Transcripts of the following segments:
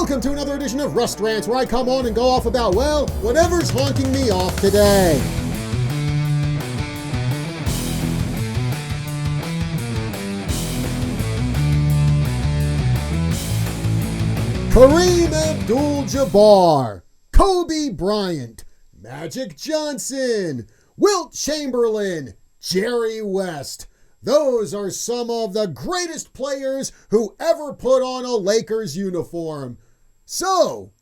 Welcome to another edition of Rant, where I come on and go off about, well, whatever's honking me off today. Kareem Abdul-Jabbar, Kobe Bryant, Magic Johnson, Wilt Chamberlain, Jerry West. Those are some of the greatest players who ever put on a Lakers uniform. So,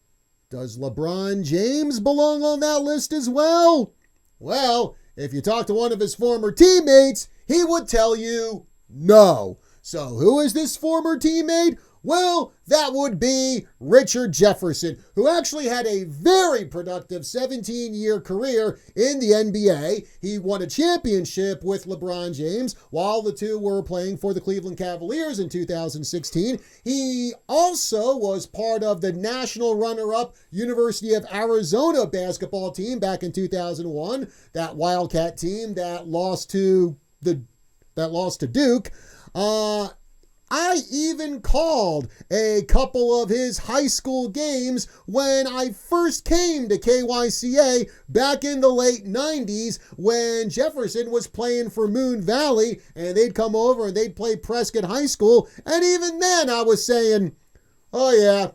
does LeBron James belong on that list as well? Well, if you talk to one of his former teammates, he would tell you no. So, who is this former teammate? Well, that would be Richard Jefferson, who actually had a very productive 17-year career in the NBA. He won a championship with LeBron James while the two were playing for the Cleveland Cavaliers in 2016. He also was part of the national runner-up University of Arizona basketball team back in 2001, that Wildcat team that lost to Duke. I even called a couple of his high school games when I first came to KYCA back in the late 90s when Jefferson was playing for Moon Valley, and they'd come over and they'd play Prescott High School. And even then I was saying, oh yeah,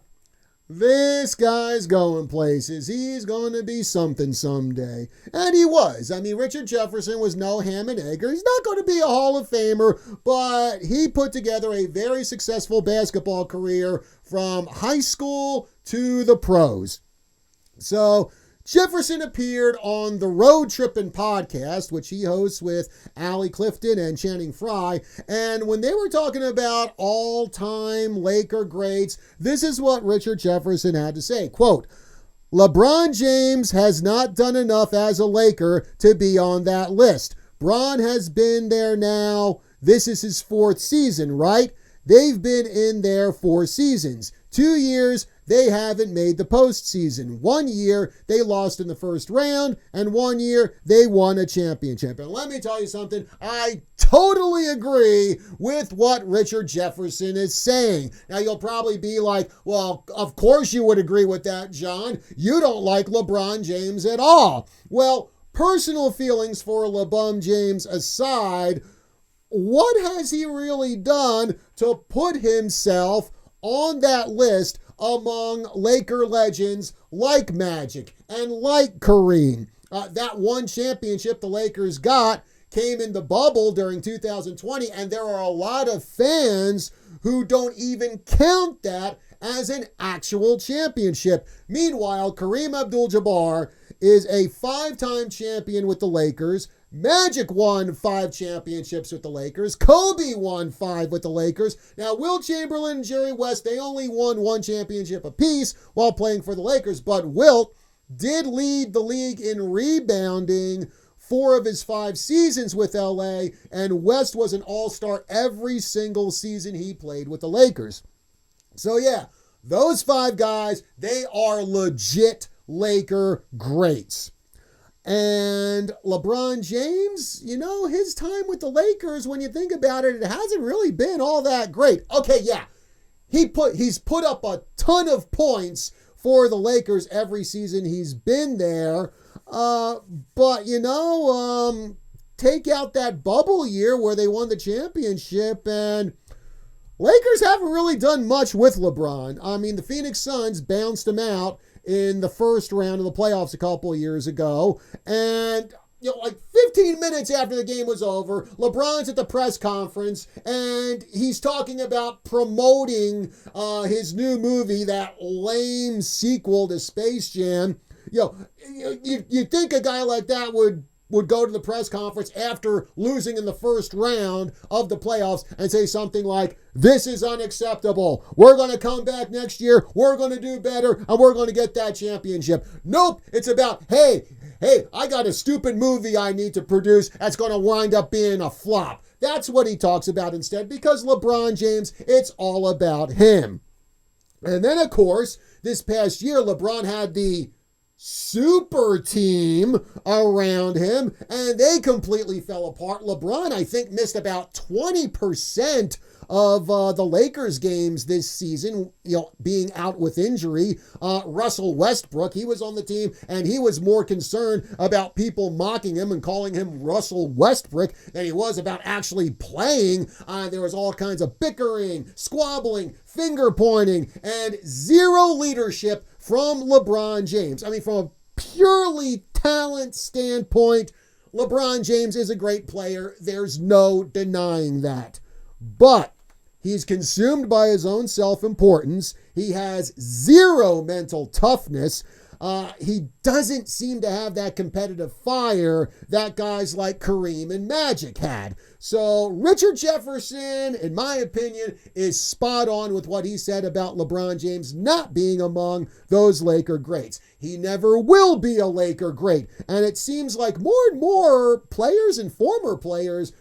this guy's going places. He's going to be something someday. And he was. I mean, Richard Jefferson was no ham and egger. He's not going to be a Hall of Famer, but he put together a very successful basketball career from high school to the pros. So, Jefferson appeared on the Road Trippin' podcast, which he hosts with Allie Clifton and Channing Frye. And when they were talking about all-time Laker greats, this is what Richard Jefferson had to say. Quote, LeBron James has not done enough as a Laker to be on that list. Bron has been there now. This is his fourth season, right? They've been in there 4 seasons. 2 years, they haven't made the postseason. 1 year, they lost in the first round, and 1 year, they won a championship. And let me tell you something, I totally agree with what Richard Jefferson is saying. Now, you'll probably be like, well, of course you would agree with that, John. You don't like LeBron James at all. Well, personal feelings for LeBron James aside, what has he really done to put himself on that list among Laker legends like Magic and like Kareem? That one championship the Lakers got came in the bubble during 2020, and there are a lot of fans who don't even count that as an actual championship. Meanwhile, Kareem Abdul-Jabbar is a 5-time champion with the Lakers. Magic won 5 championships with the Lakers. Kobe won 5 with the Lakers. Now, Wilt Chamberlain and Jerry West, they only won 1 championship apiece while playing for the Lakers, but Wilt did lead the league in rebounding 4 of his 5 seasons with LA, and West was an all-star every single season he played with the Lakers. So yeah, those 5 guys, they are legit Laker greats. And LeBron James, you know, his time with the Lakers, when you think about it, it hasn't really been all that great. Okay, yeah, he's put up a ton of points for the Lakers every season he's been there. But, you know, take out that bubble year where they won the championship, and Lakers haven't really done much with LeBron. I mean, the Phoenix Suns bounced him out in the first round of the playoffs a couple of years ago. And, you know, like 15 minutes after the game was over, LeBron's at the press conference and he's talking about promoting his new movie, that lame sequel to Space Jam. You know, you'd think a guy like that would go to the press conference after losing in the first round of the playoffs and say something like, this is unacceptable. We're going to come back next year. We're going to do better, and we're going to get that championship. Nope. It's about, hey, I got a stupid movie I need to produce that's going to wind up being a flop. That's what he talks about instead, because LeBron James, it's all about him. And then, of course, this past year, LeBron had the super team around him, and they completely fell apart. LeBron, I think, missed about 20% of the Lakers games this season, being out with injury. Russell Westbrook, he was on the team, and he was more concerned about people mocking him and calling him Russell Westbrook than he was about actually playing. There was all kinds of bickering, squabbling, finger pointing, and zero leadership from LeBron James. I mean, from a purely talent standpoint, LeBron James is a great player. There's no denying that. But he's consumed by his own self-importance. He has zero mental toughness. He doesn't seem to have that competitive fire that guys like Kareem and Magic had. So Richard Jefferson, in my opinion, is spot on with what he said about LeBron James not being among those Laker greats. He never will be a Laker great. And it seems like more and more players and former players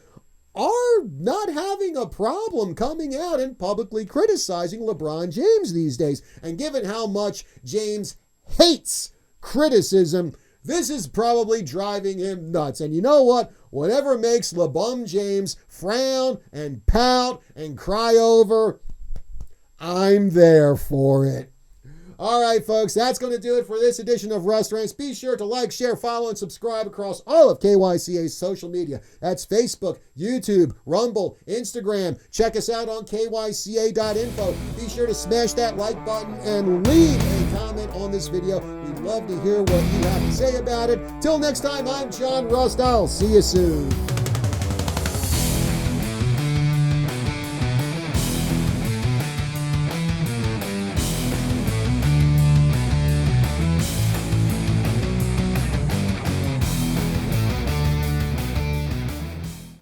are not having a problem coming out and publicly criticizing LeBron James these days. And given how much James hates criticism, this is probably driving him nuts. And you know what? Whatever makes LeBron James frown and pout and cry over, I'm there for it. All right, folks, that's going to do it for this edition of Restaurants. Be sure to like, share, follow, and subscribe across all of KYCA's social media. That's Facebook, YouTube, Rumble, Instagram. Check us out on kyca.info. Be sure to smash that like button and leave a comment on this video. We'd love to hear what you have to say about it. Till next time, I'm John Rust. I'll see you soon.